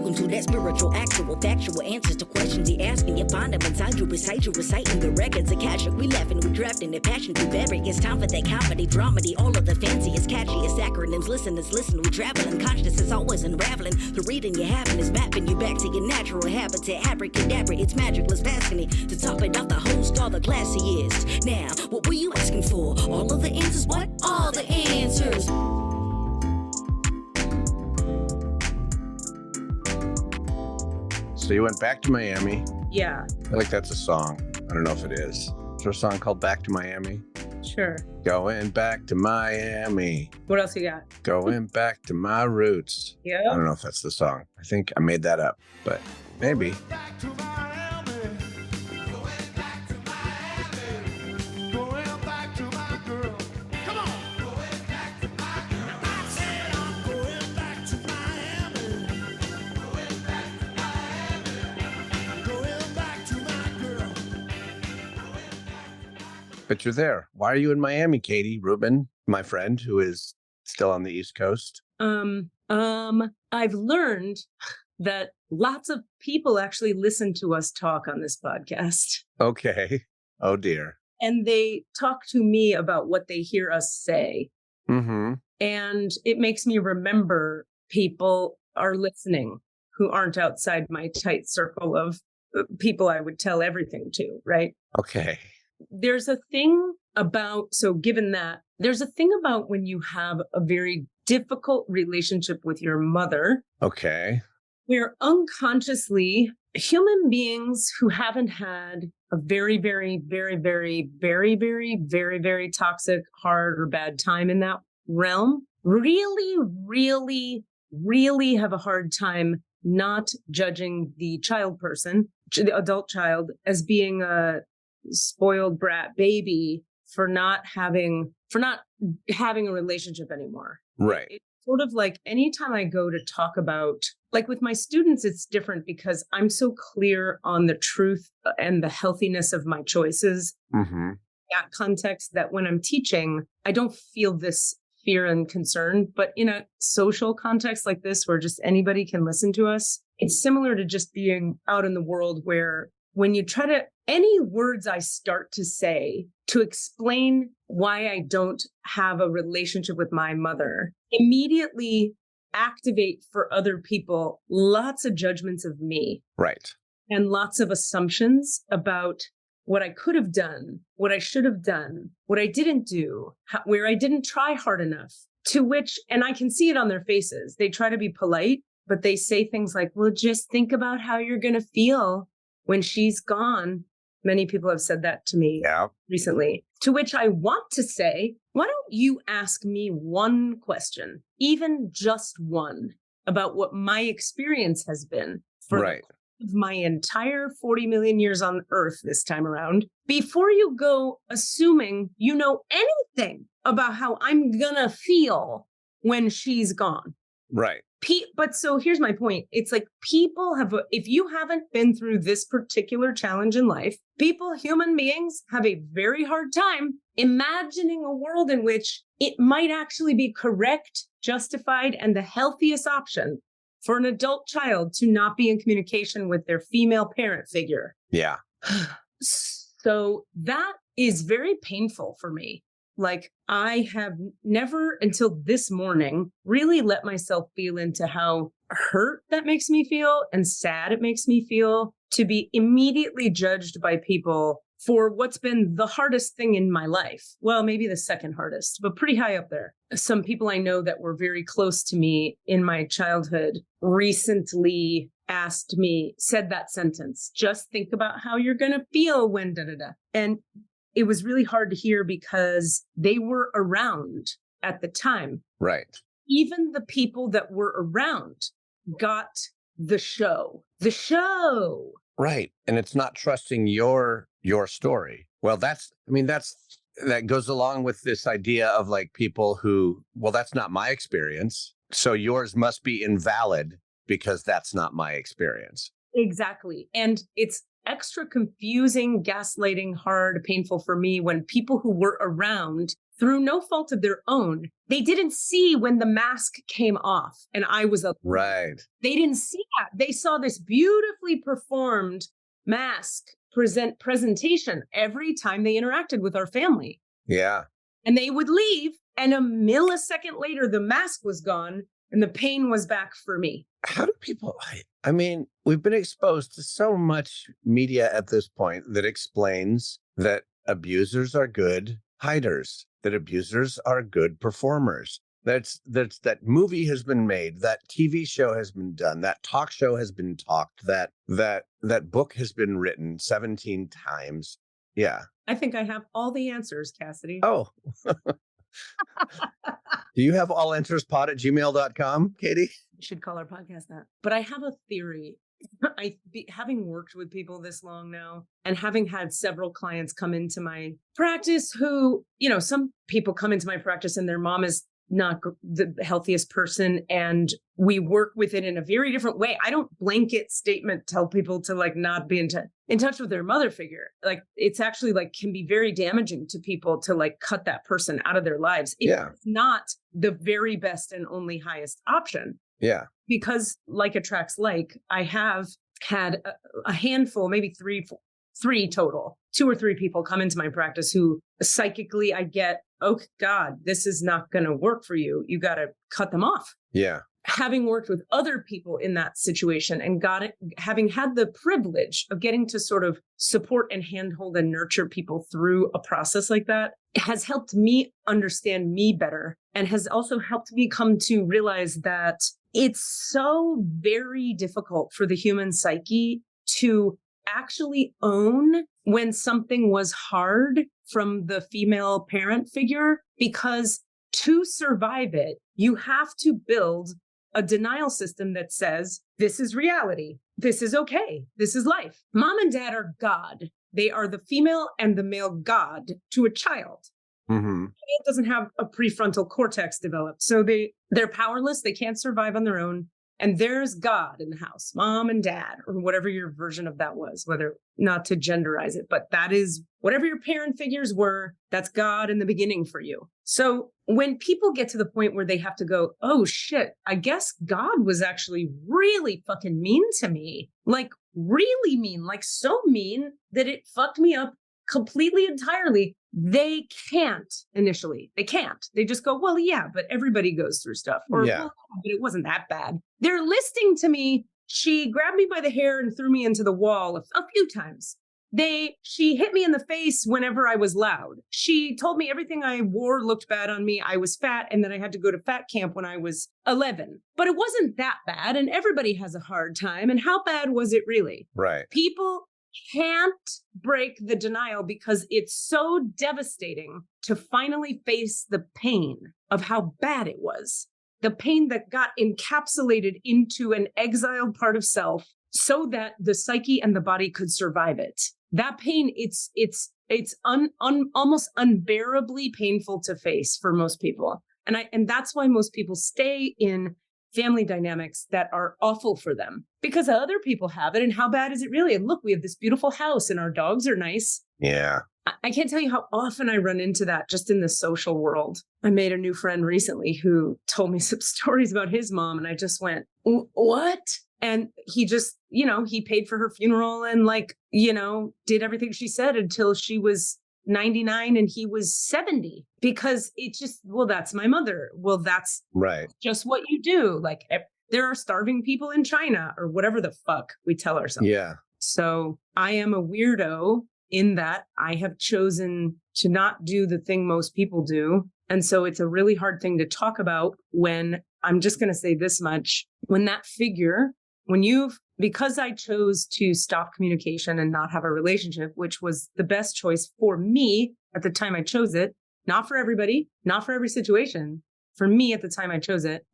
Welcome to that spiritual, actual, factual answers to questions you're asking. You find them inside you, recite you, reciting the records. Akashic, we laughing, we drafting the passion to vary. It's time for that comedy, dramedy, all of the fanciest, catchiest acronyms. Listeners, listen, we traveling. Conscious is always unraveling. The reading you're having is mapping you back to your natural habitat. Abracadabra, it's magic, let's basking it. To top it off, the host, all the classiest. Now, what were you asking for? All of the answers? What? All the answers. So you went back to Miami. Yeah. I feel like that's a song. I don't know if it is. Is there a song called Back to Miami? Sure. Going back to Miami. What else you got? Going back to my roots. Yeah. I don't know if that's the song. I think I made that up, but maybe. But you're there. Why are you in Miami, Katie? Rubin, my friend, who is still on the East Coast. I've learned that lots of people actually listen to us talk on this podcast. Okay. Oh, dear. And they talk to me about what they hear us say. Mm-hmm. And it makes me remember people are listening who aren't outside my tight circle of people I would tell everything to, right? Okay. There's a thing about, so given that, there's a thing about when you have a very difficult relationship with your mother. Okay. Where unconsciously human beings who haven't had a very, very, very, very, very, very, very, very toxic, hard or bad time in that realm really, really, really have a hard time not judging the child person, the adult child, as being a spoiled brat baby for not having a relationship anymore. Right. It's sort of like anytime I go to talk about, like with my students, it's different because I'm so clear on the truth and the healthiness of my choices. Mm-hmm. That context, that when I'm teaching, I don't feel this fear and concern. But in a social context like this, where just anybody can listen to us, it's similar to just being out in the world where when you try to, any words I start to say to explain why I don't have a relationship with my mother immediately activate for other people lots of judgments of me. Right. And lots of assumptions about what I could have done, what I should have done, what I didn't do, where I didn't try hard enough. To which, and I can see it on their faces, they try to be polite, but they say things like, well, just think about how you're going to feel when she's gone. Many people have said that to me recently, to which I want to say, why don't you ask me one question, even just one, about what my experience has been for the course of my entire 40 million years on Earth this time around, before you go assuming you know anything about how I'm gonna feel when she's gone. Right. But so here's my point. It's like people have, if you haven't been through this particular challenge in life, human beings have a very hard time imagining a world in which it might actually be correct, justified, and the healthiest option for an adult child to not be in communication with their female parent figure. Yeah. So that is very painful for me. Like, I have never until this morning really let myself feel into how hurt that makes me feel and sad it makes me feel to be immediately judged by people for what's been the hardest thing in my life. Well, maybe the second hardest, but pretty high up there. Some people I know that were very close to me in my childhood recently said that sentence, just think about how you're going to feel when da-da-da. And it was really hard to hear because they were around at the time. Right. Even the people that were around got the show. The show. Right. And it's not trusting your story. Well, that goes along with this idea of like people who, well, that's not my experience. So yours must be invalid because that's not my experience. Exactly. And it's extra confusing, gaslighting, hard, painful for me when people who were around through no fault of their own, they didn't see when the mask came off and I was a Right. They didn't see that. They saw this beautifully performed mask presentation every time they interacted with our family. Yeah. And they would leave, and a millisecond later, the mask was gone and the pain was back for me. How do people, I mean, we've been exposed to so much media at this point that explains that abusers are good hiders, that abusers are good performers. That movie has been made, that TV show has been done, that talk show has been talked, that book has been written 17 times. Yeah. I think I have all the answers, Cassidy. Oh. Do you have allanswerspod@gmail.com, Katie? You should call our podcast that. But I have a theory. Having worked with people this long now and having had several clients come into my practice who, some people come into my practice and their mom is not the healthiest person, and we work with it in a very different way. I don't blanket statement tell people to not be in touch with their mother figure. It's actually can be very damaging to people to cut that person out of their lives. It's not the very best and only highest option. Yeah. Because like attracts like, I have had a handful, maybe three total, 2 or 3 people come into my practice who psychically I get, oh God, this is not going to work for you. You got to cut them off. Yeah. Having worked with other people in that situation and having had the privilege of getting to sort of support and handhold and nurture people through a process like that, has helped me understand me better and has also helped me come to realize that it's so very difficult for the human psyche to actually own when something was hard from the female parent figure, because to survive it, you have to build a denial system that says, this is reality. This is okay. This is life. Mom and dad are God. They are the female and the male God to a child. Mm-hmm. It doesn't have a prefrontal cortex developed. So they're powerless. They can't survive on their own. And there's God in the house, mom and dad, or whatever your version of that was, whether not to genderize it, but that is whatever your parent figures were, that's God in the beginning for you. So when people get to the point where they have to go, oh shit, I guess God was actually really fucking mean to me, really mean, so mean that it fucked me up completely, entirely. They can't initially. They can't. They just go, well, yeah, but everybody goes through stuff. Or, yeah. Well, but it wasn't that bad. They're listening to me. She grabbed me by the hair and threw me into the wall a few times. She hit me in the face whenever I was loud. She told me everything I wore looked bad on me. I was fat, and then I had to go to fat camp when I was 11. But it wasn't that bad, and everybody has a hard time. And how bad was it really? Right. People can't break the denial because it's so devastating to finally face the pain of how bad it was. The pain that got encapsulated into an exiled part of self so that the psyche and the body could survive it. That pain, it's almost unbearably painful to face for most people. And that's why most people stay in family dynamics that are awful for them, because other people have it. And how bad is it really? And look, we have this beautiful house and our dogs are nice. Yeah. I can't tell you how often I run into that just in the social world. I made a new friend recently who told me some stories about his mom, and I just went, what? And he just, he paid for her funeral and did everything she said until she was 99 and he was 70, because it just, well, that's my mother. Well, that's right. Just what you do. There are starving people in China or whatever the fuck we tell ourselves. Yeah. So I am a weirdo in that I have chosen to not do the thing most people do. And so it's a really hard thing to talk about when, I'm just going to say this much, when that figure, because I chose to stop communication and not have a relationship, which was the best choice for me at the time I chose it, not for everybody, not for every situation, for me at the time I chose it.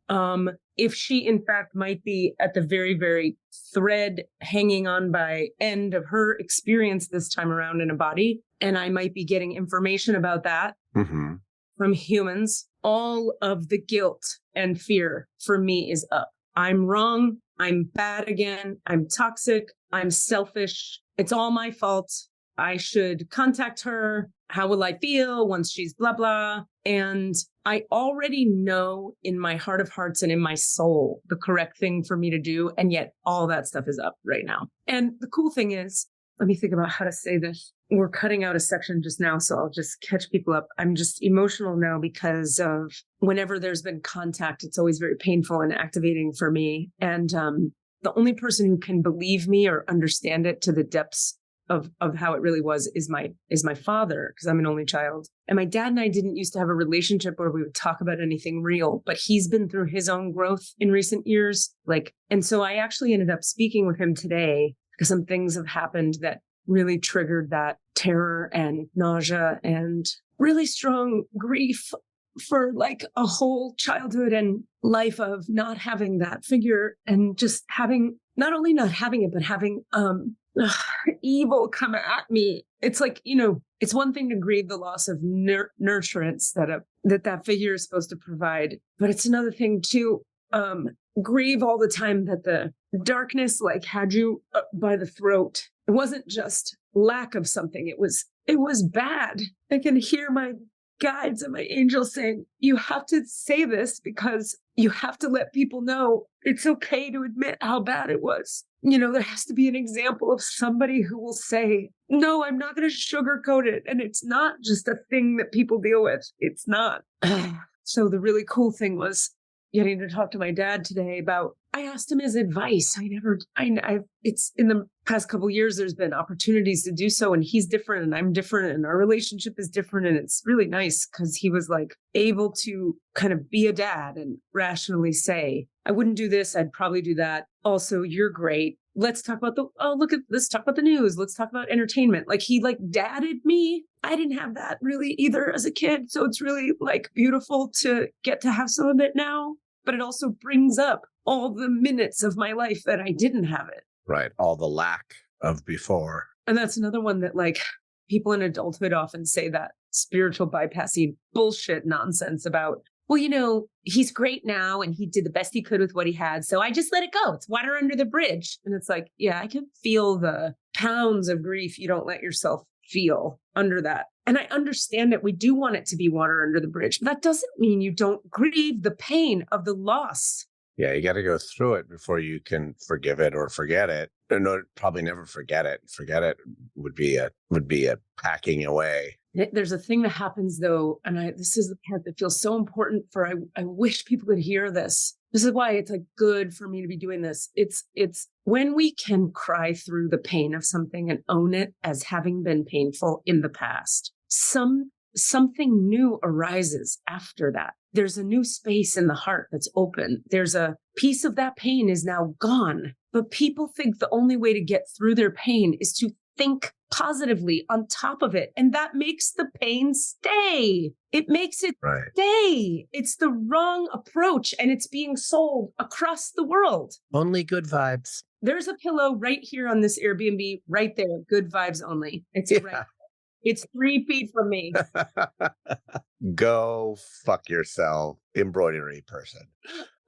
If she in fact might be at the very, very thread hanging on by end of her experience this time around in a body, and I might be getting information about that from humans, all of the guilt and fear for me is up. I'm wrong. I'm bad again. I'm toxic. I'm selfish. it's all my fault. I should contact her. How will I feel once she's blah, blah? And I already know in my heart of hearts and in my soul the correct thing for me to do. And yet all that stuff is up right now. And the cool thing is, let me think about how to say this. We're cutting out a section just now, so I'll just catch people up. I'm just emotional now because of whenever there's been contact, it's always very painful and activating for me. And the only person who can believe me or understand it to the depths of how it really was is my father, because I'm an only child. And my dad and I didn't used to have a relationship where we would talk about anything real, but he's been through his own growth in recent years. And so I actually ended up speaking with him today because some things have happened that really triggered that terror and nausea and really strong grief for like a whole childhood and life of not having that figure and just having, not only not having it, but having, evil come at me. It's like, it's one thing to grieve the loss of nurturance that figure is supposed to provide, but it's another thing to grieve all the time that the darkness had you by the throat. It wasn't just lack of something. It was bad. I can hear my guides and my angels saying, you have to say this because you have to let people know it's okay to admit how bad it was. There has to be an example of somebody who will say, no, I'm not going to sugarcoat it. And it's not just a thing that people deal with. It's not. So the really cool thing was getting to talk to my dad today about, I asked him his advice. It's in the past couple of years, there's been opportunities to do so, and he's different and I'm different and our relationship is different. And it's really nice because he was able to kind of be a dad and rationally say, I wouldn't do this. I'd probably do that. Also, you're great. Let's talk about let's talk about the news. Let's talk about entertainment. He dadded me. I didn't have that really either as a kid. So it's really beautiful to get to have some of it now, but it also brings up all the minutes of my life that I didn't have it. Right. All the lack of before. And that's another one that people in adulthood often say that spiritual bypassing bullshit nonsense about, well, he's great now and he did the best he could with what he had. So I just let it go. It's water under the bridge. And it's yeah, I can feel the pounds of grief you don't let yourself feel under that. And I understand that we do want it to be water under the bridge, but that doesn't mean you don't grieve the pain of the loss. Yeah, you got to go through it before you can forgive it or forget it. No, probably never forget it. Forget it would be a packing away. There's a thing that happens though, and this is the part that feels so important for, I wish people could hear this. This is why it's good for me to be doing this. It's when we can cry through the pain of something and own it as having been painful in the past. Something new arises after that. There's a new space in the heart that's open. There's a piece of that pain is now gone. But people think the only way to get through their pain is to think positively on top of it. And that makes the pain stay. It makes it stay. It's the wrong approach. And it's being sold across the world. Only good vibes. There's a pillow right here on this Airbnb, right there. Good vibes only. It's right. It's 3 feet from me. Go fuck yourself, embroidery person.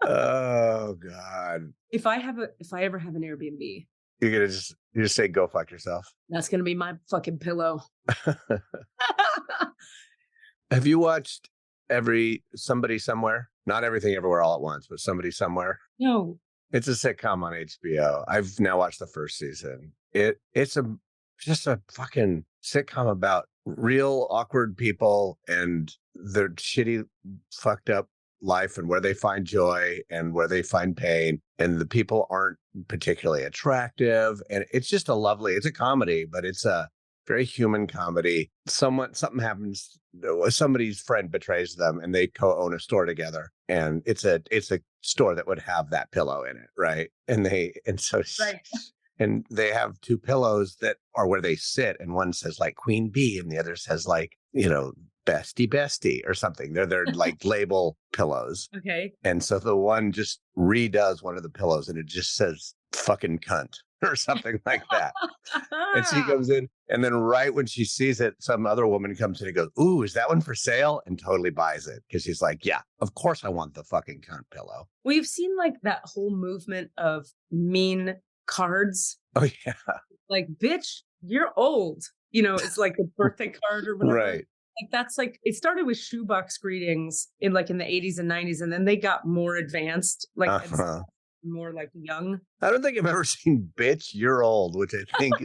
Oh God. If I ever have an Airbnb, you're gonna just say go fuck yourself. That's gonna be my fucking pillow. Have you watched Somebody Somewhere? Not Everything Everywhere All at Once, but Somebody Somewhere? No. It's a sitcom on HBO. I've now watched the first season. It's just a fucking sitcom about real awkward people and their shitty, fucked up life and where they find joy and where they find pain. And the people aren't particularly attractive. And it's just it's a comedy, but it's a very human comedy. Something happens, somebody's friend betrays them and they co-own a store together. And it's a store that would have that pillow in it. Right. And they have two pillows that are where they sit. And one says Queen Bee and the other says bestie or something. They're label pillows. Okay. And so the one just redoes one of the pillows and it just says fucking cunt or something like that. And she comes in and then right when she sees it, some other woman comes in and goes, ooh, is that one for sale? And totally buys it. Because she's yeah, of course I want the fucking cunt pillow. We've seen that whole movement of mean cards. Oh, yeah. like, bitch, you're old. It's like a birthday card or whatever. Right. Like that's like, it started with shoebox greetings in the 80s and 90s. And then they got more advanced, like it's more like young. I don't think I've ever seen bitch, you're old, which I think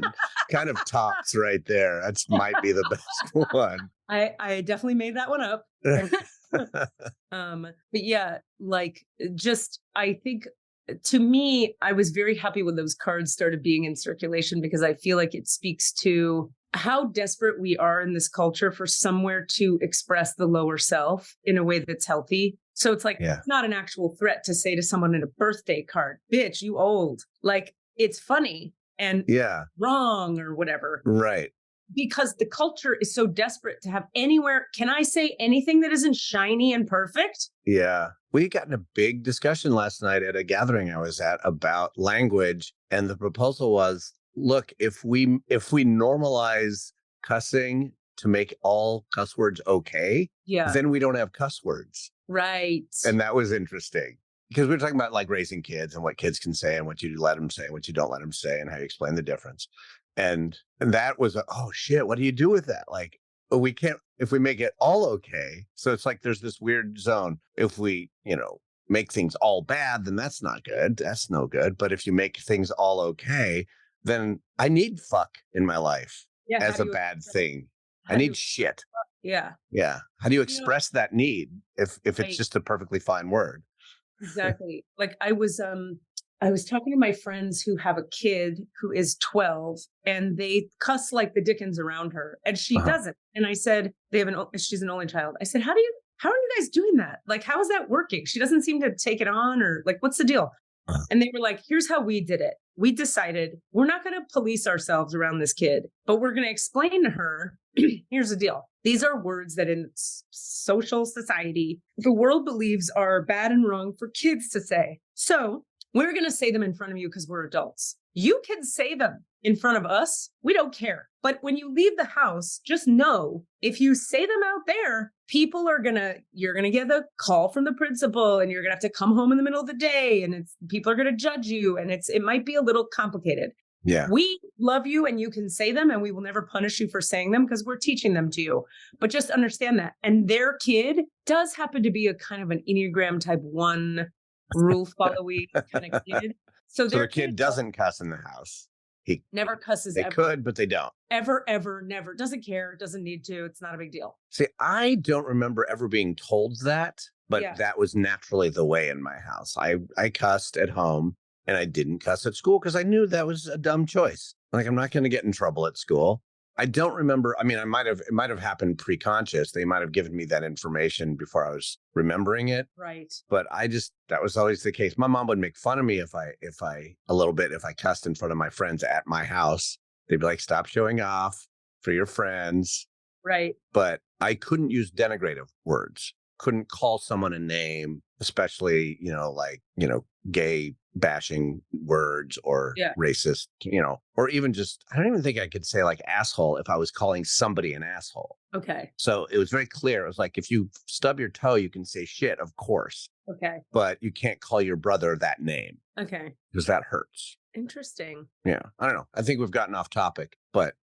kind of tops right there. That might be the best one. I definitely made that one up. But yeah, like just, I think to me, I was very happy when those cards started being in circulation because I feel like it speaks to how desperate we are in this culture for somewhere to express the lower self in a way that's healthy. So it's like, it's not an actual threat to say to someone in a birthday card, bitch, you old. Like it's funny and wrong or whatever. Right. Because the culture is so desperate to have anywhere. Can I say anything that isn't shiny and perfect? Yeah. We got in a big discussion last night at a gathering I was at about language. And the proposal was, look, if we normalize cussing to make all cuss words okay, then we don't have cuss words. Right. And that was interesting because we were talking about like raising kids and what kids can say and what you let them say and what you don't let them say and how you explain the difference. And that was, oh shit, what do you do with that? Like, we can't, if we make it all okay. So it's like, there's this weird zone. If we, make things all bad, then that's not good. That's no good. But if you make things all okay, then I need fuck in my life as a bad thing. I need shit. Yeah. Yeah. How do you express that need if it's just a perfectly fine word? Exactly. Like I was talking to my friends who have a kid who is 12 and they cuss like the dickens around her and she doesn't. And I said, she's an only child. I said, how are you guys doing that? Like, how is that working? She doesn't seem to take it on or like, what's the deal? And they were like, here's how we did it. We decided we're not going to police ourselves around this kid, but we're going to explain to her, here's the deal. These are words that in social society, the world believes are bad and wrong for kids to say. So we're going to say them in front of you because we're adults. You can say them in front of us. We don't care. But when you leave the house, just know if you say them out there, you're going to get a call from the principal and you're going to have to come home in the middle of the day and people are going to judge you. And it might be a little complicated. Yeah. We love you and you can say them and we will never punish you for saying them because we're teaching them to you. But just understand that. And their kid does happen to be a kind of an Enneagram type 1 rule followy kind of kid. So the kid doesn't cuss in the house. He never cusses. They could, but they don't. Ever, never. Doesn't care. Doesn't need to. It's not a big deal. See, I don't remember ever being told that, but that was naturally the way in my house. I cussed at home and I didn't cuss at school because I knew that was a dumb choice. Like, I'm not going to get in trouble at school. I don't remember. I mean, it might have happened pre-conscious. They might have given me that information before I was remembering it. Right. But that was always the case. My mom would make fun of me if I cussed in front of my friends at my house. They'd be like, stop showing off for your friends. Right. But I couldn't use denigrative words. Couldn't call someone a name, especially, gay bashing words or racist, or even just, I don't even think I could say like asshole if I was calling somebody an asshole. Okay. So it was very clear. It was like, if you stub your toe, you can say shit, of course. Okay. But you can't call your brother that name. Okay. Because that hurts. Interesting. Yeah. I don't know. I think we've gotten off topic, but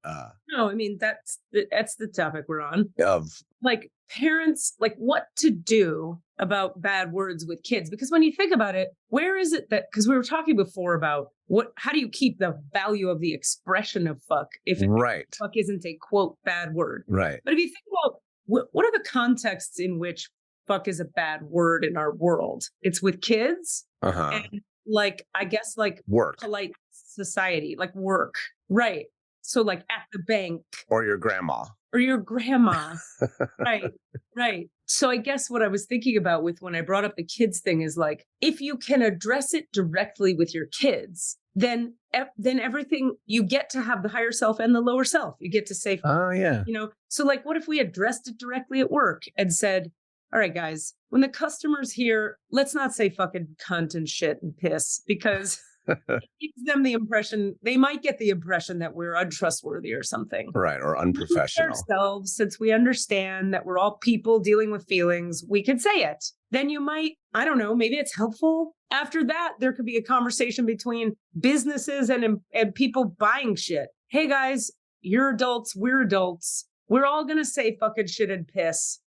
no, I mean, that's the topic we're on. Of like parents, like what to do about bad words with kids. Because when you think about it, where is it that, because we were talking before about how do you keep the value of the expression of fuck if fuck isn't a quote bad word. Right. But if you think about what are the contexts in which fuck is a bad word in our world? It's with kids and like, I guess like work, polite society, like work. Right. So like at the bank. Or your grandma. Right. So I guess what I was thinking about with when I brought up the kids thing is like, if you can address it directly with your kids, then everything, you get to have the higher self and the lower self. You get to say, oh yeah. So like, what if we addressed it directly at work and said, all right, guys, when the customer's here, let's not say fucking cunt and shit and piss because it gives them the impression, they might get the impression that we're untrustworthy or something. Right. Or unprofessional. Ourselves, since we understand that we're all people dealing with feelings, we could say it. then you might, I don't know, maybe it's helpful. After that, there could be a conversation between businesses and people buying shit. Hey guys, you're adults, we're adults. We're all going to say fucking shit and piss.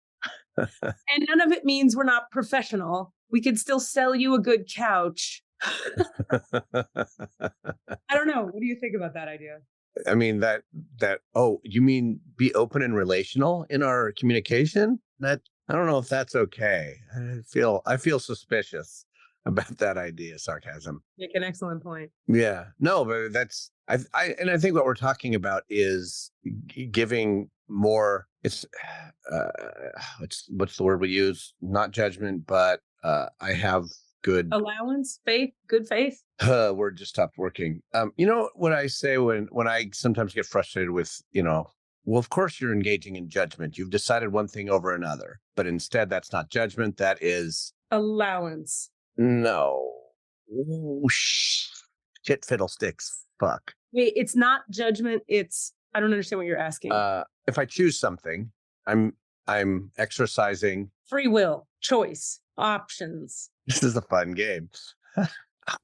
And none of it means we're not professional. We could still sell you a good couch. I don't know. What do you think about that idea? I mean, you mean be open and relational in our communication? That, I don't know if that's okay. I feel suspicious about that idea, sarcasm. Make an excellent point. Yeah, no, but that's, I think what we're talking about is giving more, what's the word we use? Not judgment, but I have good allowance, faith, good faith. Word just stopped working. You know what I say when I sometimes get frustrated with, well, of course you're engaging in judgment. You've decided one thing over another, but instead that's not judgment. That is allowance. No. Ooh, shit fiddlesticks. Fuck. Wait, it's not judgment. I don't understand what you're asking. If I choose something, I'm exercising free will, choice, options. This is a fun game. Oh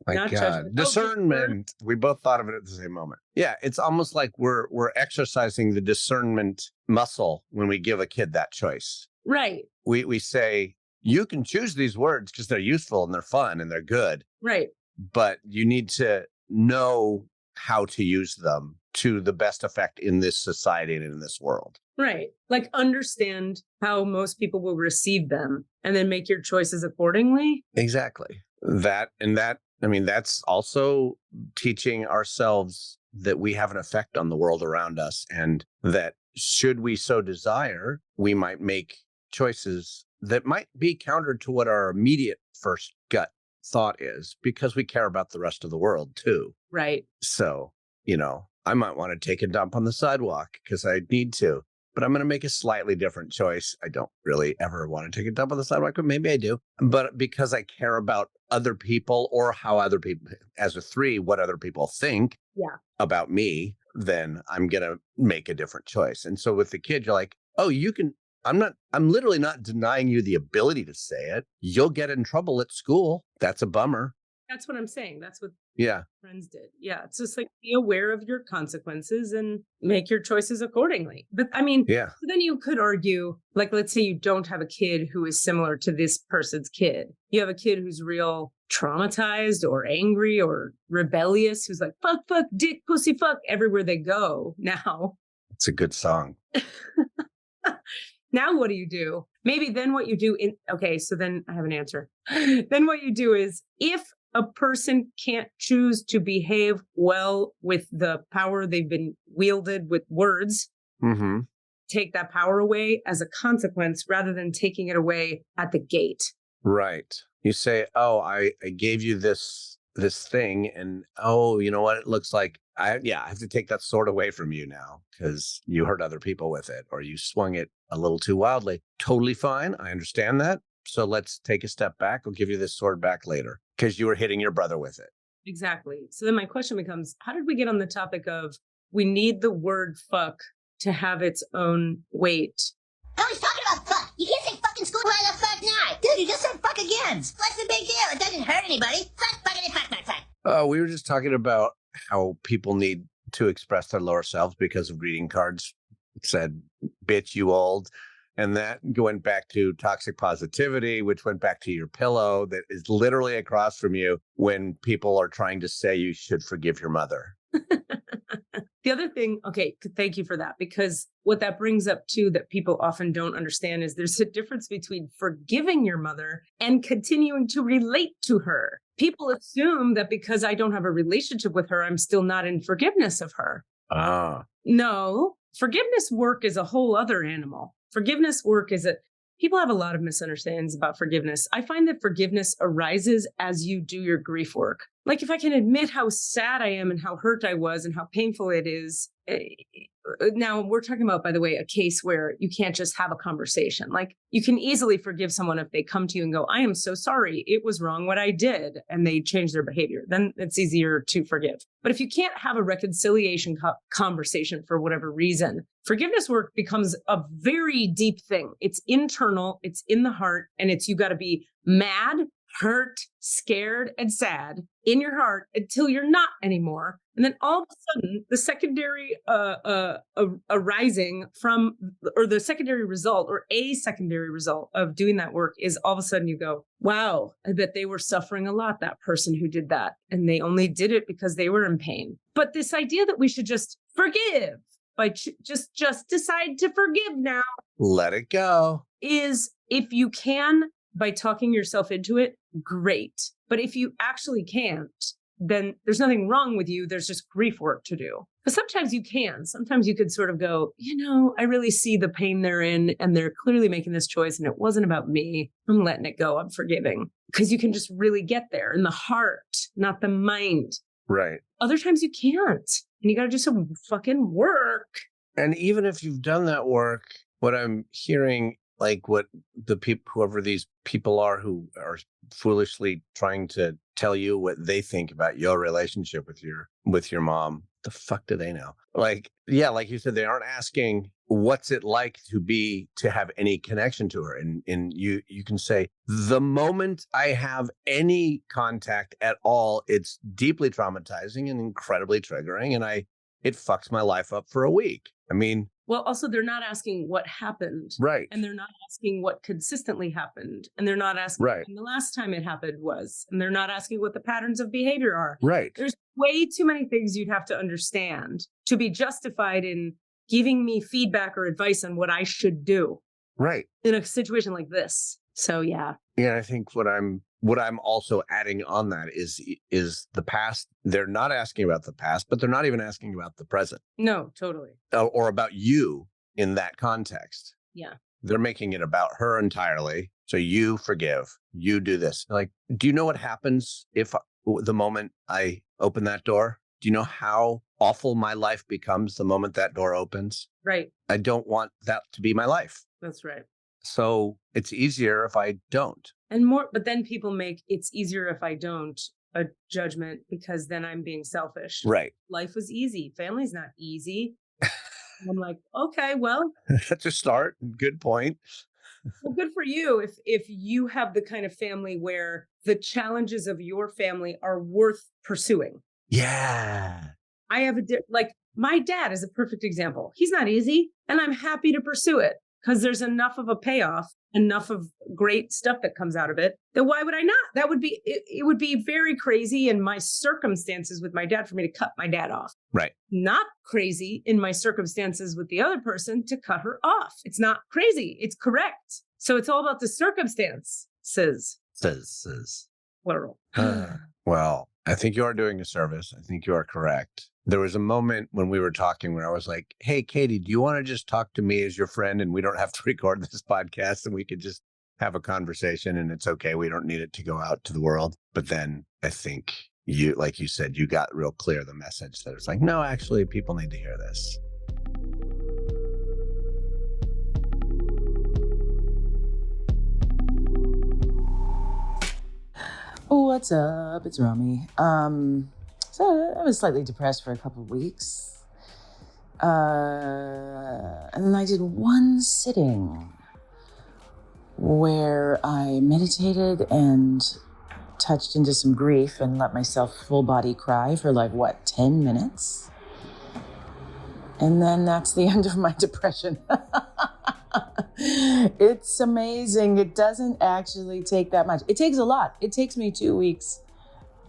my Not God. judgment. Discernment. We both thought of it at the same moment. Yeah, it's almost like we're exercising the discernment muscle when we give a kid that choice. Right. We say, you can choose these words because they're useful and they're fun and they're good. Right. But you need to know how to use them to the best effect in this society and in this world. Right. Like understand how most people will receive them and then make your choices accordingly. Exactly. That's also teaching ourselves that we have an effect on the world around us, and that should we so desire, we might make choices that might be counter to what our immediate first gut thought is, because we care about the rest of the world too. Right. So, I might want to take a dump on the sidewalk because I need to, but I'm going to make a slightly different choice. I don't really ever want to take a dump on the sidewalk, but maybe I do. But because I care about other people, or how other people, what other people think about me, then I'm going to make a different choice. And so with the kid, you're like, oh, you can, I'm literally not denying you the ability to say it. You'll get in trouble at school. That's a bummer. That's what I'm saying. That's what friends did. Yeah. It's just like, be aware of your consequences and make your choices accordingly. But I mean, so then you could argue, like, let's say you don't have a kid who is similar to this person's kid. You have a kid who's real traumatized or angry or rebellious, who's like, fuck, dick, pussy, fuck, everywhere they go now. It's a good song. Now what do you do? Maybe then what you do so then I have an answer. Then what you do is, if a person can't choose to behave well with the power they've been wielded with words, take that power away as a consequence rather than taking it away at the gate. Right. You say, oh, I gave you this thing, and oh, you know what? It looks like I have to take that sword away from you now because you hurt other people with it, or you swung it a little too wildly. Totally fine. I understand that. So let's take a step back. I'll give you this sword back later because you were hitting your brother with it. Exactly. So then my question becomes, how did we get on the topic of we need the word fuck to have its own weight? I was talking about fuck. You can't say fuck in school. Why the fuck not? Dude, you just said fuck again. What's the big deal? It doesn't hurt anybody. Fuck, fuckity, fuck. We were just talking about how people need to express their lower selves because of greeting cards said, bitch, you old. And that went back to toxic positivity, which went back to your pillow that is literally across from you when people are trying to say you should forgive your mother. The other thing, okay, thank you for that, because what that brings up too that people often don't understand is there's a difference between forgiving your mother and continuing to relate to her. People assume that because I don't have a relationship with her, I'm still not in forgiveness of her. No, forgiveness work is a whole other animal. Forgiveness work people have a lot of misunderstandings about forgiveness. I find that forgiveness arises as you do your grief work. Like if I can admit how sad I am and how hurt I was and how painful it is. Now we're talking about, by the way, a case where you can't just have a conversation. Like you can easily forgive someone if they come to you and go, I am so sorry. It was wrong what I did. And they change their behavior. Then it's easier to forgive. But if you can't have a reconciliation conversation for whatever reason, forgiveness work becomes a very deep thing. It's internal, it's in the heart, and you got to be mad, hurt, scared, and sad in your heart until you're not anymore. And then all of a sudden, the secondary arising from, or the secondary result, or a secondary result of doing that work is all of a sudden you go, wow, I bet they were suffering a lot, that person who did that. And they only did it because they were in pain. But this idea that we should just forgive, just decide to forgive now. Let it go. Is, if you can, by talking yourself into it, great. But if you actually can't, then there's nothing wrong with you. There's just grief work to do. But sometimes you can. Sometimes you could sort of go, I really see the pain they're in, and they're clearly making this choice, and it wasn't about me. I'm letting it go. I'm forgiving. Because you can just really get there in the heart, not the mind. Right. Other times you can't. And you got to do some fucking work. And even if you've done that work, what I'm hearing, like what the people, whoever these people are who are foolishly trying to tell you what they think about your relationship with your mom, the fuck do they know? Like, yeah, like you said, they aren't asking what's it like to have any connection to her. And you can say, the moment I have any contact at all, it's deeply traumatizing and incredibly triggering, and it fucks my life up for a week. I mean, well, also, they're not asking what happened. Right. And they're not asking what consistently happened. And they're not asking when the last time it happened was. And they're not asking what the patterns of behavior are. Right. There's way too many things you'd have to understand to be justified in giving me feedback or advice on what I should do. Right. In a situation like this. So, yeah. Yeah, I think what I'm also adding on that is the past. They're not asking about the past, but they're not even asking about the present. No, totally. Or about you in that context. Yeah. They're making it about her entirely. So you forgive, you do this. Like, do you know what happens if the moment I open that door? Do you know how awful my life becomes the moment that door opens? Right. I don't want that to be my life. That's right. So it's easier if I don't. But then people make it's easier if I don't a judgment because then I'm being selfish. Right. Life was easy. Family's not easy. I'm like, okay, well. That's a start. Good point. Well, good for you if you have the kind of family where the challenges of your family are worth pursuing. Yeah. I have my dad is a perfect example. He's not easy, and I'm happy to pursue it. Because there's enough of a payoff, enough of great stuff that comes out of it, that why would I not? That would be, it would be very crazy in my circumstances with my dad for me to cut my dad off. Right. Not crazy in my circumstances with the other person to cut her off. It's not crazy. It's correct. So it's all about the circumstances. Says. Plural. Well, I think you are doing a service. I think you are correct. There was a moment when we were talking where I was like, hey, Katie, do you want to just talk to me as your friend and we don't have to record this podcast and we could just have a conversation and it's okay. We don't need it to go out to the world. But then I think you, like you said, you got real clear the message that it's like, no, actually, people need to hear this. What's up? It's Romy. So I was slightly depressed for a couple of weeks. And then I did one sitting where I meditated and touched into some grief and let myself full body cry for 10 minutes? And then that's the end of my depression. It's amazing. It doesn't actually take that much. It takes a lot. It takes me 2 weeks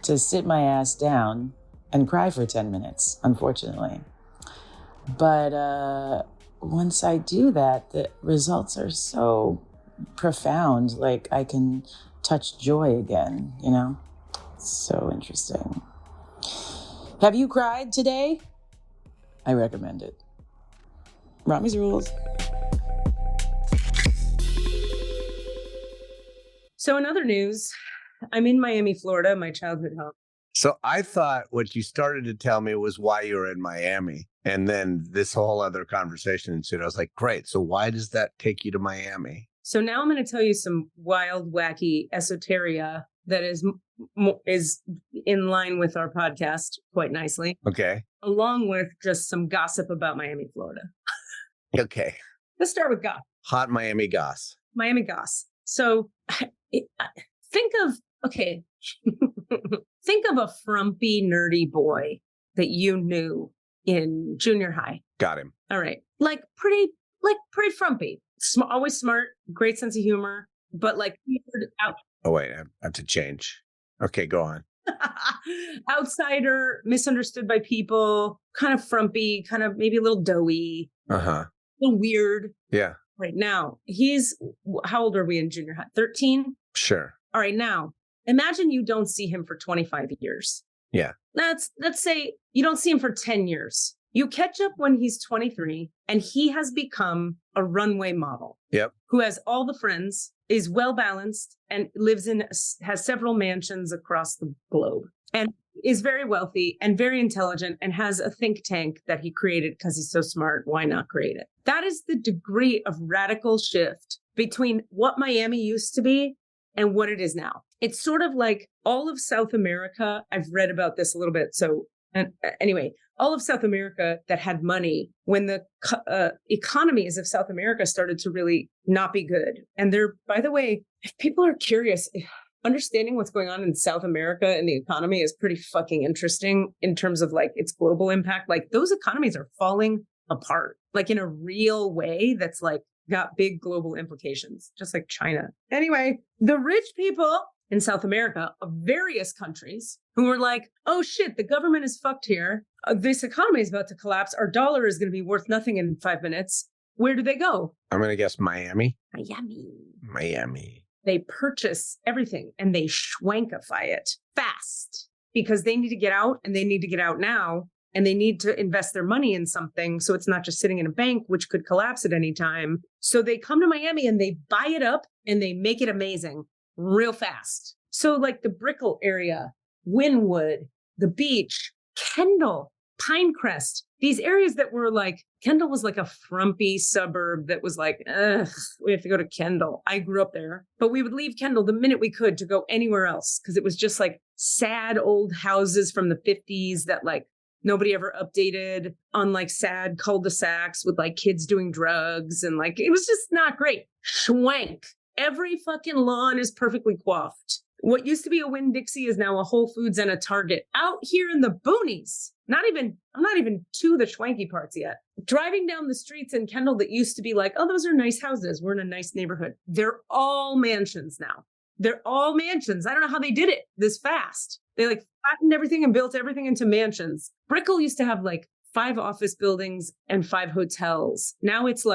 to sit my ass down and cry for 10 minutes, unfortunately. But once I do that, the results are so profound. Like I can touch joy again, you know? So interesting. Have you cried today? I recommend it. Romy's Rules. So in other news, I'm in Miami, Florida, my childhood home. So I thought what you started to tell me was why you were in Miami. And then this whole other conversation ensued. I was like, great. So why does that take you to Miami? So now I'm going to tell you some wild, wacky esoteria that is in line with our podcast quite nicely. Okay. Along with just some gossip about Miami, Florida. Okay. Let's start with gossip. Hot Miami goss. Miami goss. So think of a frumpy, nerdy boy that you knew in junior high. Got him. All right. Pretty frumpy. Always smart, great sense of humor, but out. Oh, wait, I have to change. Okay, go on. Outsider, misunderstood by people, kind of frumpy, kind of maybe a little doughy. Uh-huh. A little weird. Yeah. Right now, how old are we in junior high? 13? Sure. All right, now, imagine you don't see him for 25 years. Yeah. Let's say you don't see him for 10 years. You catch up when he's 23 and he has become a runway model. Yep. Who has all the friends, is well balanced, and has several mansions across the globe, and is very wealthy and very intelligent and has a think tank that he created because he's so smart. Why not create it? That is the degree of radical shift between what Miami used to be and what it is now. It's sort of like all of South America. I've read about this a little bit. So anyway, all of South America that had money when the economies of South America started to really not be good. And by the way, if people are curious, understanding what's going on in South America and the economy is pretty fucking interesting in terms of its global impact. Those economies are falling apart, in a real way that's got big global implications, just like China. Anyway, the rich people in South America of various countries who were like, oh shit, the government is fucked here. This economy is about to collapse. Our dollar is going to be worth nothing in 5 minutes. Where do they go? I'm going to guess Miami. Miami. They purchase everything and they schwankify it fast because they need to get out, and they need to get out now, and they need to invest their money in something. So it's not just sitting in a bank, which could collapse at any time. So they come to Miami and they buy it up and they make it amazing real fast. So the Brickell area, Wynwood, the beach, Kendall, Pinecrest, these areas that were Kendall was a frumpy suburb that was ugh, we have to go to Kendall. I grew up there, but we would leave Kendall the minute we could to go anywhere else because it was just sad old houses from the 50s that nobody ever updated on sad cul-de-sacs with kids doing drugs. And it was just not great. Schwank. Every fucking lawn is perfectly coiffed. What used to be a Winn-Dixie is now a Whole Foods and a Target out here in the boonies. I'm not even to the schwanky parts yet. Driving down the streets in Kendall that used to be oh, those are nice houses. We're in a nice neighborhood. They're all mansions now. They're all mansions. I don't know how they did it this fast. They flattened everything and built everything into mansions. Brickell used to have 5 office buildings and 5 hotels. Now it's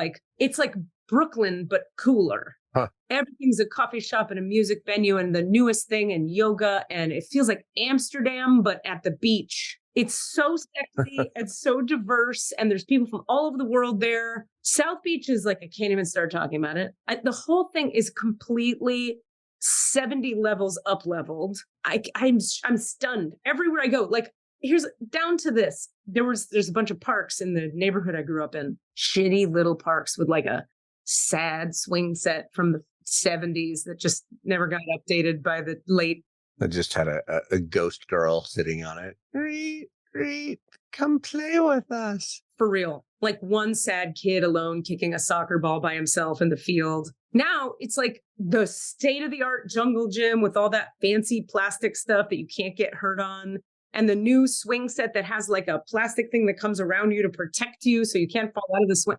Brooklyn, but cooler. Huh. Everything's a coffee shop and a music venue and the newest thing and yoga. And it feels like Amsterdam, but at the beach. It's so sexy and so diverse. And there's people from all over the world there. South Beach is I can't even start talking about it. The whole thing is completely 70 levels up leveled. I'm stunned everywhere I go. Here's down to this. There's a bunch of parks in the neighborhood I grew up in. Shitty little parks with a sad swing set from the 70s that just never got updated by the late. I just had a ghost girl sitting on it. Reet, come play with us. For real. One sad kid alone kicking a soccer ball by himself in the field. Now it's the state-of-the-art jungle gym with all that fancy plastic stuff that you can't get hurt on. And the new swing set that has a plastic thing that comes around you to protect you so you can't fall out of the swing.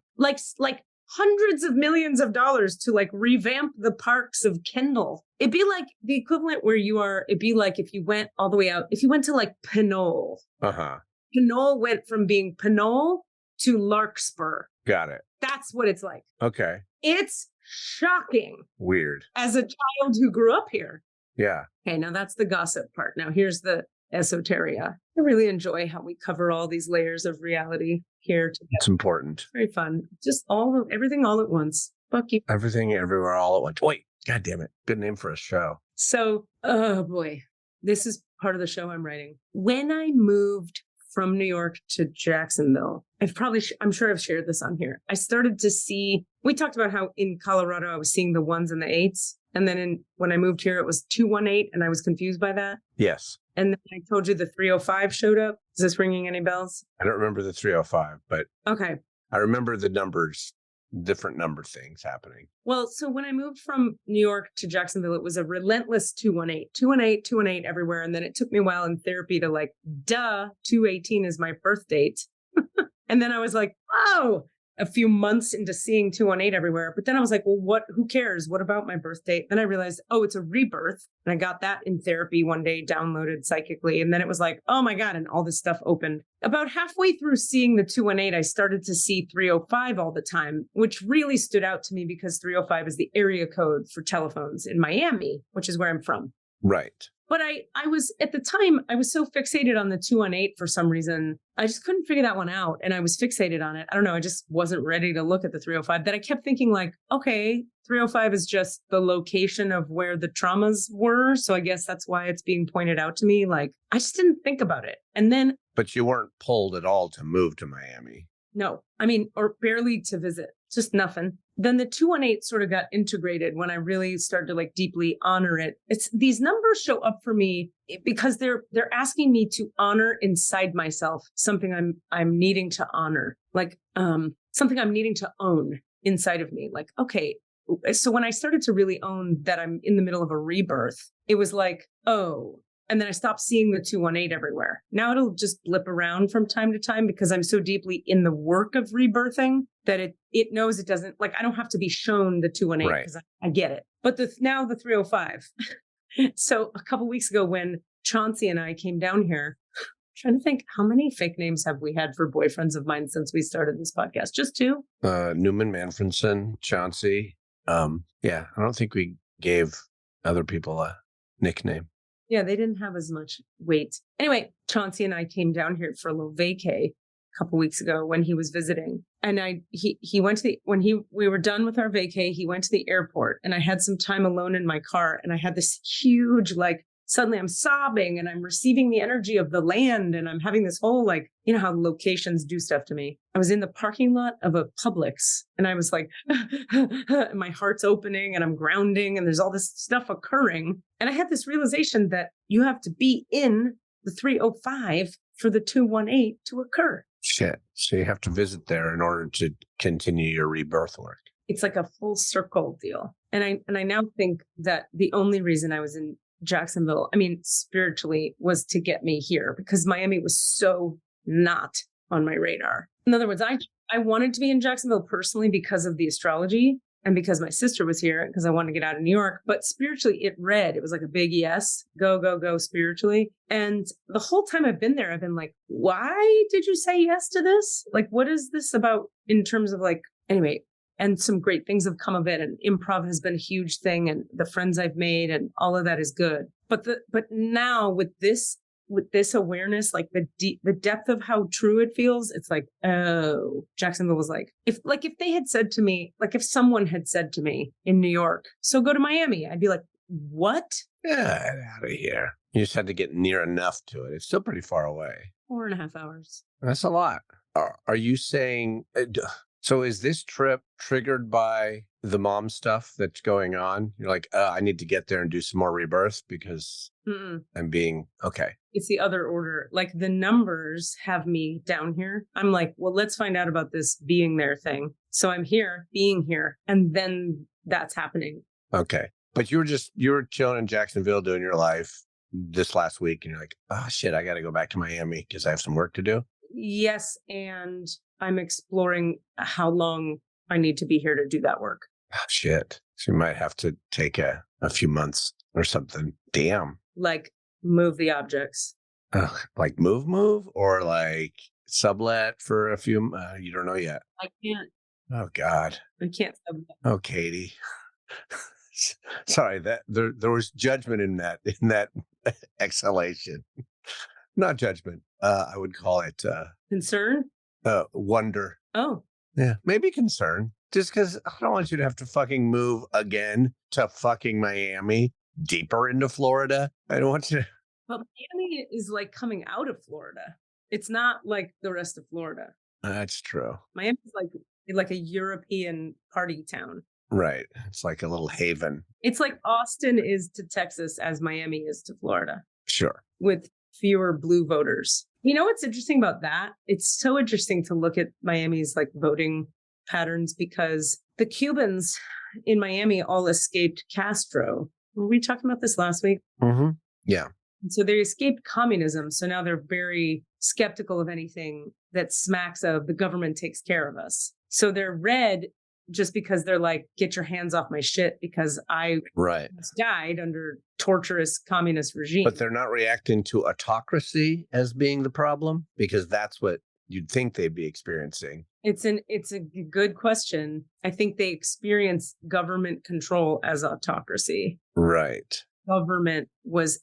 Hundreds of millions of dollars to revamp the parks of Kendall. It'd be the equivalent where you are. It'd be if you went all the way out. If you went to Pinole. Uh-huh. Pinole went from being Pinole to Larkspur. Got it. That's what it's like. Okay. It's shocking. Weird. As a child who grew up here. Yeah. Okay, now that's the gossip part. Now here's the esoteria. I really enjoy how we cover all these layers of reality here together. It's important. Very fun. Just everything all at once. Fuck you. Everything everywhere all at once. Wait, God damn it. Good name for a show. So, oh boy, this is part of the show I'm writing. When I moved from New York to Jacksonville, I'm sure I've shared this on here. I started to see, we talked about how in Colorado, I was seeing the 1s and the 8s. And then when I moved here, it was 218, and I was confused by that. Yes. And then I told you the 305 showed up. Is this ringing any bells? I don't remember the 305, but Okay. I remember the numbers, different number things happening. Well, so when I moved from New York to Jacksonville, it was a relentless 218, 218, 218 everywhere. And then it took me a while in therapy to 218 is my birth date. And then I was like, oh, a few months into seeing 218 everywhere. But then I was like, well, who cares? What about my birth date? Then I realized, oh, it's a rebirth. And I got that in therapy one day, downloaded psychically. And then it was like, oh my God. And all this stuff opened. About halfway through seeing the 218, I started to see 305 all the time, which really stood out to me because 305 is the area code for telephones in Miami, which is where I'm from. Right. But I was, at the time, I was so fixated on the 218 for some reason. I just couldn't figure that one out. And I was fixated on it. I don't know. I just wasn't ready to look at the 305. That I kept thinking okay, 305 is just the location of where the traumas were. So I guess that's why it's being pointed out to me. I just didn't think about it. And then. But you weren't pulled at all to move to Miami. No, or barely to visit, just nothing. Then the 218 sort of got integrated when I really started to deeply honor it. It's these numbers show up for me because they're asking me to honor inside myself something I'm needing to honor, something I'm needing to own inside of me. Okay, so when I started to really own that I'm in the middle of a rebirth, it was oh. And then I stopped seeing the 218 everywhere. Now it'll just blip around from time to time because I'm so deeply in the work of rebirthing that it knows it doesn't, I don't have to be shown the 218 because I get it. But now the 305. So a couple weeks ago when Chauncey and I came down here, I'm trying to think, how many fake names have we had for boyfriends of mine since we started this podcast? Just 2? Newman Manfredson, Chauncey. Yeah, I don't think we gave other people a nickname. Yeah, they didn't have as much weight. Anyway, Chauncey and I came down here for a little vacay a couple weeks ago when he was visiting. And he went to we were done with our vacay, he went to the airport and I had some time alone in my car and I had this huge, suddenly I'm sobbing and I'm receiving the energy of the land and I'm having this whole, how locations do stuff to me. I was in the parking lot of a Publix and I was my heart's opening and I'm grounding and there's all this stuff occurring. And I had this realization that you have to be in the 305 for the 218 to occur. Shit. So you have to visit there in order to continue your rebirth work. It's like a full circle deal. And I now think that the only reason I was in Jacksonville, spiritually, was to get me here because Miami was so not on my radar. In other words, I wanted to be in Jacksonville personally because of the astrology and because my sister was here because I wanted to get out of New York. But spiritually, it was like a big yes, go, go, go spiritually. And the whole time I've been there, I've been why did you say yes to this? What is this about in terms of anyway. And some great things have come of it. And improv has been a huge thing. And the friends I've made and all of that is good. But now with this awareness, the depth of how true it feels, it's oh, Jacksonville was if they had said to me, if someone had said to me in New York, so go to Miami, I'd be what? Get out of here. You just had to get near enough to it. It's still pretty far away. 4.5 hours. That's a lot. Are you saying... So is this trip triggered by the mom stuff that's going on? You're I need to get there and do some more rebirth because I'm being okay. It's the other order. The numbers have me down here. I'm well, let's find out about this being there thing. So I'm here, being here, and then that's happening. Okay. But you were chilling in Jacksonville doing your life this last week and you're oh shit, I got to go back to Miami because I have some work to do. Yes. And I'm exploring how long I need to be here to do that work. Oh, shit. So you might have to take a few months or something. Damn. Move the objects. Move or sublet for a few, you don't know yet. I can't. Oh God. I can't sublet. Oh, Katie. Sorry, that there was judgment in that exhalation. Not judgment. I would call it concern. Wonder. Oh. Yeah, maybe concern. Just because I don't want you to have to fucking move again to fucking Miami, deeper into Florida. I don't want you to. But Miami is like coming out of Florida. It's not like the rest of Florida. That's true. Miami's like a European party town. Right. It's like a little haven. It's like Austin is to Texas as Miami is to Florida. Sure. With fewer blue voters. You know what's interesting about that? It's so interesting to look at Miami's like voting patterns because the Cubans in Miami all escaped Castro. Were we talking about this last week? Mm-hmm. Yeah. And so they escaped communism. So now they're very skeptical of anything that smacks of the government takes care of us. So they're red just because they're like, get your hands off my shit because I died under torturous communist regime. But they're not reacting to autocracy as being the problem because that's what you'd think they'd be experiencing. It's a good question. I think they experience government control as autocracy. Right. Government was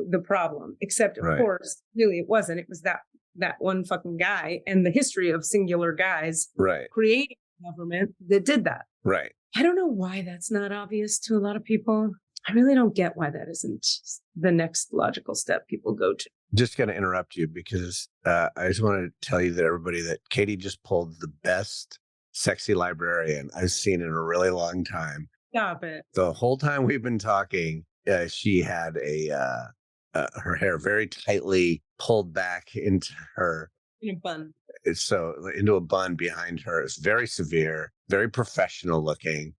the problem, except of course, really it wasn't. It was that one fucking guy and the history of singular guys creating a government that did that. Right. I don't know why that's not obvious to a lot of people. I really don't get why that isn't the next logical step people go to. Just going to interrupt you because I just want to tell you that everybody that Katie just pulled the best sexy librarian I've seen in a really long time. Stop it. The whole time we've been talking, she had her hair very tightly pulled back into her in a bun. So into a bun behind her. It's very severe, very professional looking.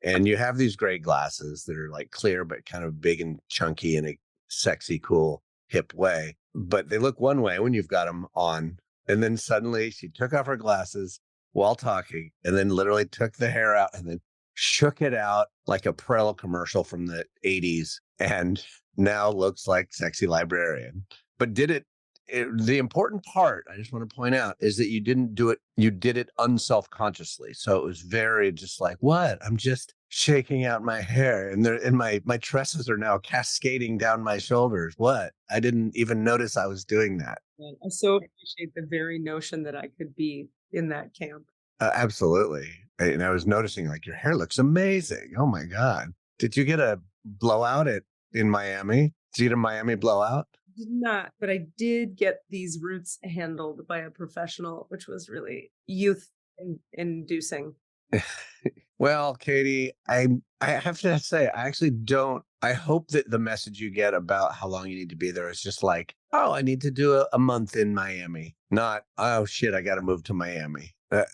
And you have these gray glasses that are like clear, but kind of big and chunky in a sexy, cool, hip way. But they look one way when you've got them on. And then suddenly she took off her glasses while talking and then literally took the hair out and then shook it out like a Prel commercial from the 80s and now looks like sexy librarian. But the important part, I just want to point out, is that you didn't do it. You did it unself-consciously. So it was very just like, what? I'm just shaking out my hair and my tresses are now cascading down my shoulders. What? I didn't even notice I was doing that. I so appreciate the very notion that I could be in that camp. Absolutely. And I was noticing like your hair looks amazing. Oh my God. Did you get a blowout in Miami? Did you get a Miami blowout? Did not, but I did get these roots handled by a professional, which was really youth inducing. Well, Katie, I have to say, I actually don't. I hope that the message you get about how long you need to be there is just like, oh, I need to do a month in Miami, not, oh shit, I got to move to Miami. But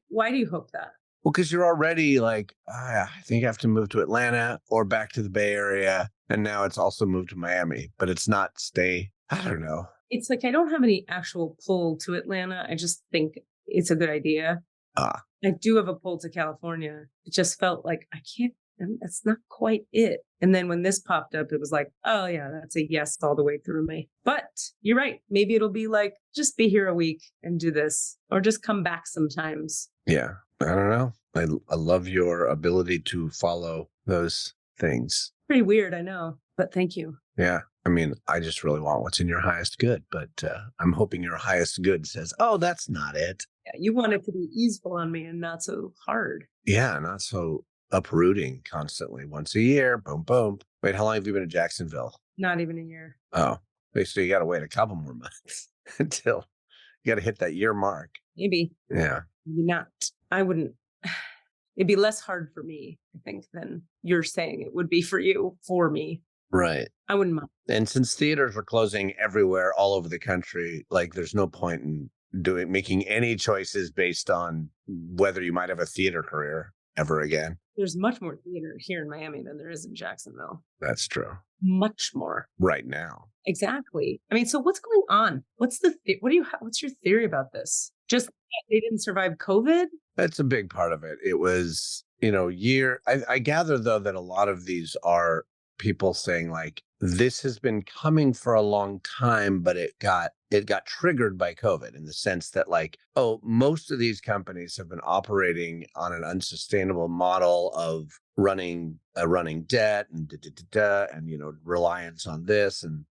why do you hope that? Well, because you're already like, I think I have to move to Atlanta or back to the Bay Area. And now it's also moved to Miami, but it's not stay. I don't know. It's like I don't have any actual pull to Atlanta. I just think it's a good idea. I do have a pull to California. It just felt like I can't, that's not quite it. And then when this popped up, it was like, oh yeah, that's a yes all the way through me. But you're right. Maybe it'll be like, just be here a week and do this, or just come back sometimes. Yeah. I don't know. I love your ability to follow those things. Pretty weird, I know, but thank you. Yeah. I mean, I just really want what's in your highest good, but I'm hoping your highest good says, oh, that's not it. Yeah, you want it to be easeful on me and not so hard. Yeah, not so uprooting constantly. Once a year, boom, boom. Wait, how long have you been in Jacksonville? Not even a year. Oh, so you got to wait a couple more months until you got to hit that year mark. Maybe. Yeah. Maybe not. I wouldn't. It'd be less hard for me, I think, than you're saying it would be for you, for me. Right. I wouldn't mind. And since theaters are closing everywhere, all over the country, like there's no point in making any choices based on whether you might have a theater career ever again. There's much more theater here in Miami than there is in Jacksonville. That's true. Much more. Right now. Exactly. I mean, so what's going on? What's your theory about this? Just they didn't survive COVID? That's a big part of it. It was, I gather though that a lot of these are people saying like, this has been coming for a long time, but it got triggered by COVID in the sense that like, oh, most of these companies have been operating on an unsustainable model of running debt and and reliance on this and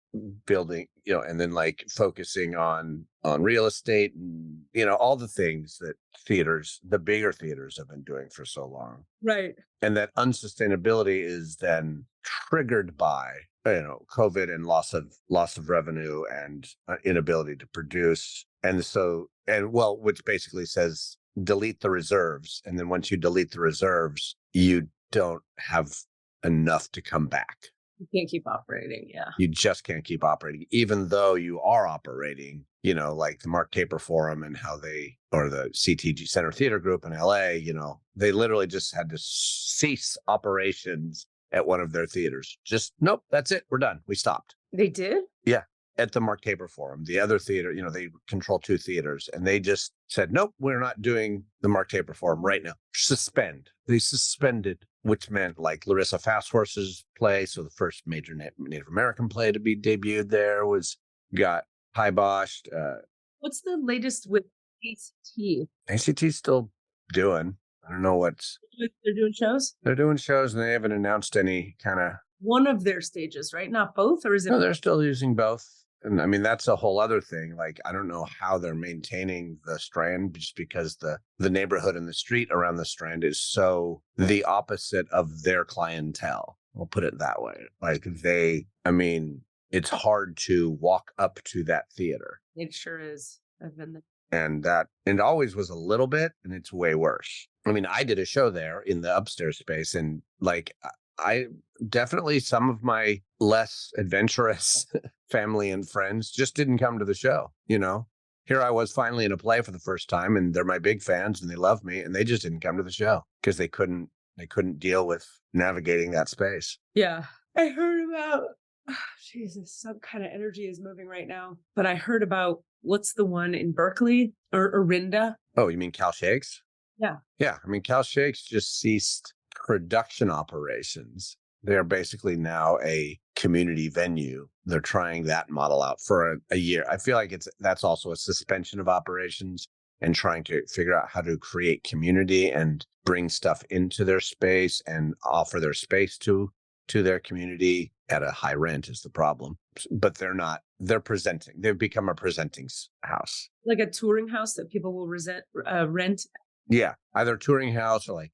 building, and then like focusing on real estate and all the things that the bigger theaters have been doing for so long. Right. And that unsustainability is then triggered by COVID and loss of revenue and inability to produce. Which basically says delete the reserves. And then once you delete the reserves, you don't have enough to come back. You can't keep operating. Yeah. You just can't keep operating, even though you are operating, like the Mark Taper Forum and or the CTG Center Theater Group in LA, they literally just had to cease operations at one of their theaters. Just, nope, that's it. We're done. We stopped. They did? Yeah. At the Mark Taper Forum, the other theater, they control 2 theaters, and they just said, nope, we're not doing the Mark Taper Forum right now. Suspend. They suspended, which meant like Larissa Fasthorse's play. So the first major Native American play to be debuted there got kiboshed. What's the latest with ACT? ACT's still doing. I don't know what's. They're doing shows? They're doing shows, and they haven't announced any kind of. One of their stages, right? Not both, or is it? No, they're still using both. And I mean, that's a whole other thing. Like, I don't know how they're maintaining the Strand, just because the neighborhood and the street around the Strand is so the opposite of their clientele. We'll put it that way. Like it's hard to walk up to that theater. It sure is. I've been there. And it always was a little bit, and it's way worse. I mean, I did a show there in the upstairs space, and like, I definitely, some of my less adventurous family and friends just didn't come to the show. Here I was finally in a play for the first time, and they're my big fans and they love me, and they just didn't come to the show because they couldn't deal with navigating that space. Yeah. I heard about, Jesus, some kind of energy is moving right now. But I heard about, what's the one in Berkeley or Orinda? Oh, you mean Cal Shakes? Yeah. Yeah. I mean, Cal Shakes just ceased production operations. They're basically now a community venue. They're trying that model out for a year. I feel like that's also a suspension of operations and trying to figure out how to create community and bring stuff into their space and offer their space to their community at a high rent is the problem. But they're presenting. They've become a presenting house. Like a touring house that people will rent. Yeah, either touring house or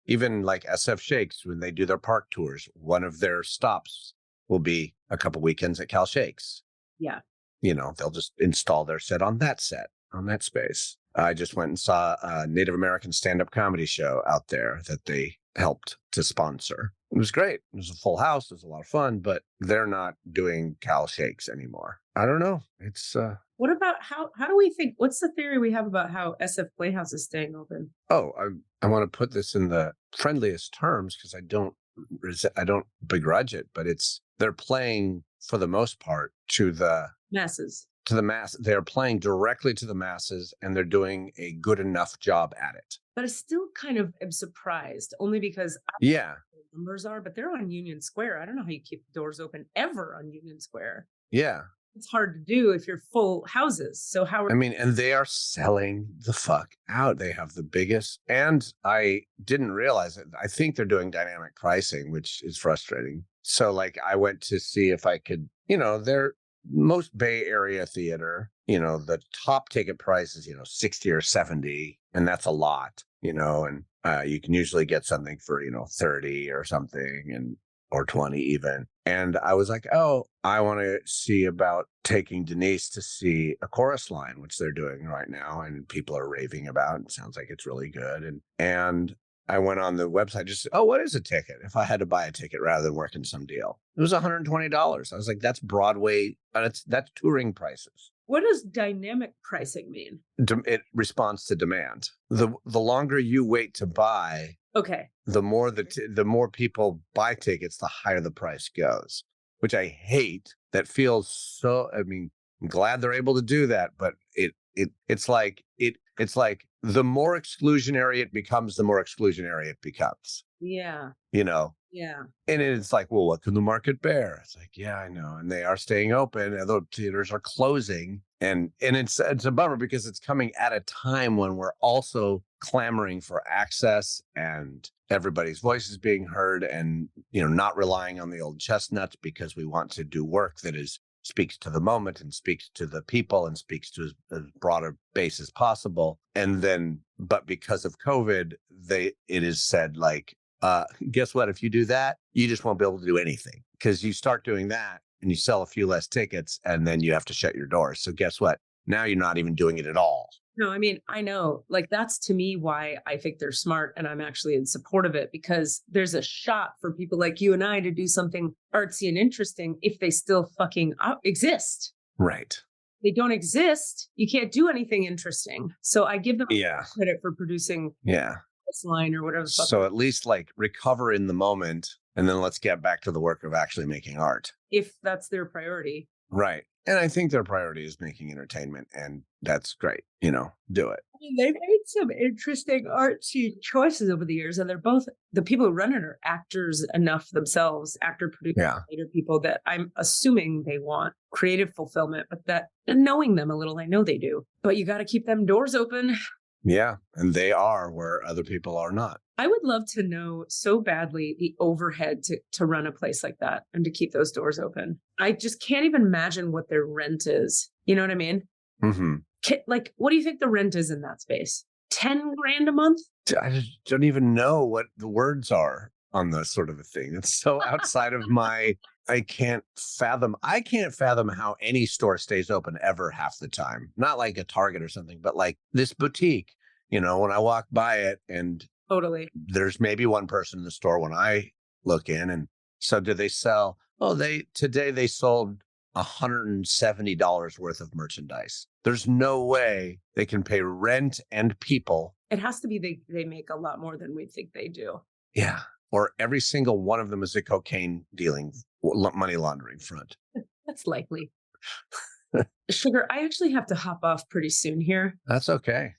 even like SF Shakes, when they do their park tours, one of their stops will be a couple weekends at Cal Shakes. Yeah. They'll just install their set on that space. I just went and saw a Native American stand-up comedy show out there that they helped to sponsor. It was great. It was a full house. It was a lot of fun, but they're not doing Cal Shakes anymore. I don't know. It's What about how do we think, what's the theory we have about how SF Playhouse is staying open? Oh, I want to put this in the friendliest terms because I don't begrudge it, but they're playing for the most part to the masses. To the mass. They're playing directly to the masses, and they're doing a good enough job at it. But I still kind of am surprised, only because yeah, the numbers are, but they're on Union Square. I don't know how you keep the doors open ever on Union Square. Yeah. It's hard to do if you're full houses. So and they are selling the fuck out. They have the biggest, and I didn't realize it. I think they're doing dynamic pricing, which is frustrating. So like I went to see if I could, their most Bay Area theater, the top ticket price is, 60 or 70, and that's a lot, and you can usually get something for, 30 or something or 20 even. And I was like, oh, I want to see about taking Denise to see A Chorus Line, which they're doing right now, and people are raving about. It sounds like it's really good. And I went on the website, just, what is a ticket? If I had to buy a ticket rather than working some deal, it was $120. I was like, that's Broadway. That's touring prices. What does dynamic pricing mean? It responds to demand. The longer you wait to buy, okay, the more people buy tickets, the higher the price goes, which I hate. That feels so. I mean, I'm glad they're able to do that, but it's like the more exclusionary it becomes, the more exclusionary it becomes. Yeah. Yeah. And it's like, well, what can the market bear? It's like, yeah, I know. And they are staying open. Other theaters are closing. And it's a bummer because it's coming at a time when we're also clamoring for access and everybody's voice is being heard and, not relying on the old chestnuts because we want to do work that speaks to the moment and speaks to the people and speaks to as broad a base as possible. And then, but because of COVID, it is said like, guess what? If you do that, you just won't be able to do anything because you start doing that and you sell a few less tickets and then you have to shut your doors. So guess what? Now you're not even doing it at all. No, I mean, I know, like, that's to me why I think they're smart and I'm actually in support of it, because there's a shot for people like you and I to do something artsy and interesting if they still fucking exist. Right. They don't exist. You can't do anything interesting. So I give them credit for producing this line or whatever. So at least like recover in the moment and then let's get back to the work of actually making art. If that's their priority. Right. And I think their priority is making entertainment, and that's great. You know, do it. I mean, they've made some interesting artsy choices over the years, and they're both, the people who run it are actors enough themselves, actor, producer, people that I'm assuming they want creative fulfillment, but that knowing them a little, I know they do. But you got to keep them doors open. Yeah. And they are where other people are not. I would love to know so badly the overhead to run a place like that and to keep those doors open. I just can't even imagine what their rent is. You know what I mean? Mm-hmm. Like, what do you think the rent is in that space? 10 grand a month? I just don't even know what the words are on this sort of a thing. It's so outside of my, I can't fathom how any store stays open ever half the time. Not like a Target or something, but like this boutique, you know, when I walk by it and totally, there's maybe one person in the store when I look in. And so do they sell? Oh, today they sold $170 worth of merchandise. There's no way they can pay rent and people. It has to be they make a lot more than we think they do. Yeah. Or every single one of them is a cocaine dealing, money laundering front. That's likely. Sugar, I actually have to hop off pretty soon here. That's okay.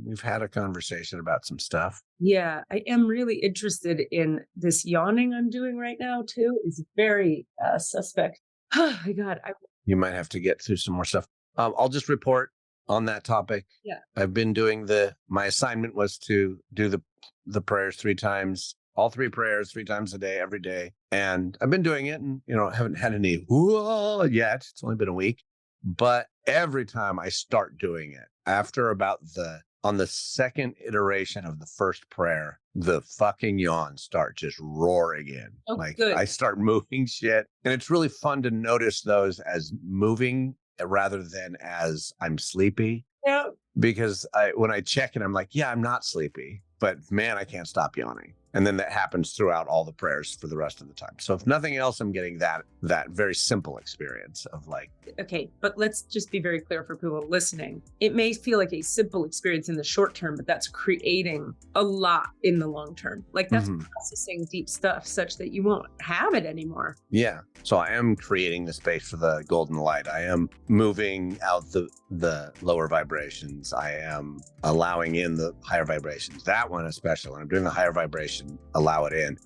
We've had a conversation about some stuff. Yeah, I am really interested in this yawning I'm doing right now, too. It's very suspect. Oh, my God. You might have to get through some more stuff. I'll just report on that topic. Yeah. I've been doing my assignment was to do the prayers 3 times, all 3 prayers 3 times a day, every day. And I've been doing it and, you know, I haven't had any whoa yet. It's only been a week. But every time I start doing it, after about on the second iteration of the first prayer, the fucking yawns start just roaring in. Oh, like good. I start moving shit. And it's really fun to notice those as moving rather than as I'm sleepy. Yeah. Because when I check it, I'm like, yeah, I'm not sleepy, but man, I can't stop yawning. And then that happens throughout all the prayers for the rest of the time. So if nothing else, I'm getting that very simple experience of like. Okay, but let's just be very clear for people listening. It may feel like a simple experience in the short term, but that's creating a lot in the long term. Like that's processing deep stuff such that you won't have it anymore. Yeah. So I am creating the space for the golden light. I am moving out the lower vibrations. I am allowing in the higher vibrations. That one especially, when I'm doing the higher vibration, allow it in.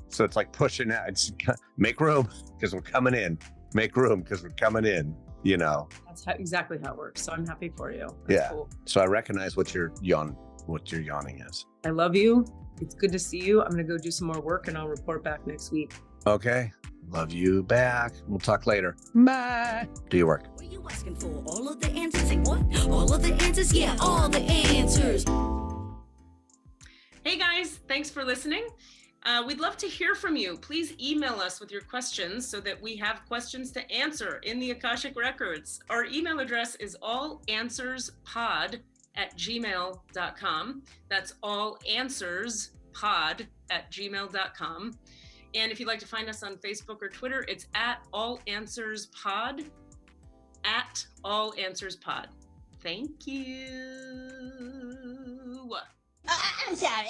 So it's like pushing out. It's make room because we're coming in. Make room because we're coming in, you know. That's exactly how it works. So I'm happy for you. That's cool. So I recognize what your yawning is. I love you. It's good to see you. I'm going to go do some more work and I'll report back next week. Okay. Love you back. We'll talk later. Bye. Do your work. What are you asking for? All of the answers? Say what? All of the answers? Yeah, all the answers. Hey guys, thanks for listening. We'd love to hear from you. Please email us with your questions so that we have questions to answer in the Akashic Records. Our email address is allanswerspod@gmail.com. That's allanswerspod@gmail.com. And if you'd like to find us on Facebook or Twitter, it's @allanswerspod, @allanswerspod. Thank you. I'm sorry.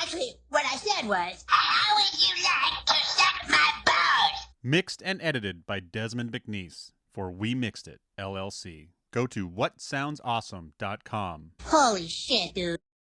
Actually, what I said was, how would you like to suck my balls? Mixed and edited by Desmond McNeese for We Mixed It, LLC. Go to whatsoundsawesome.com. Holy shit, dude.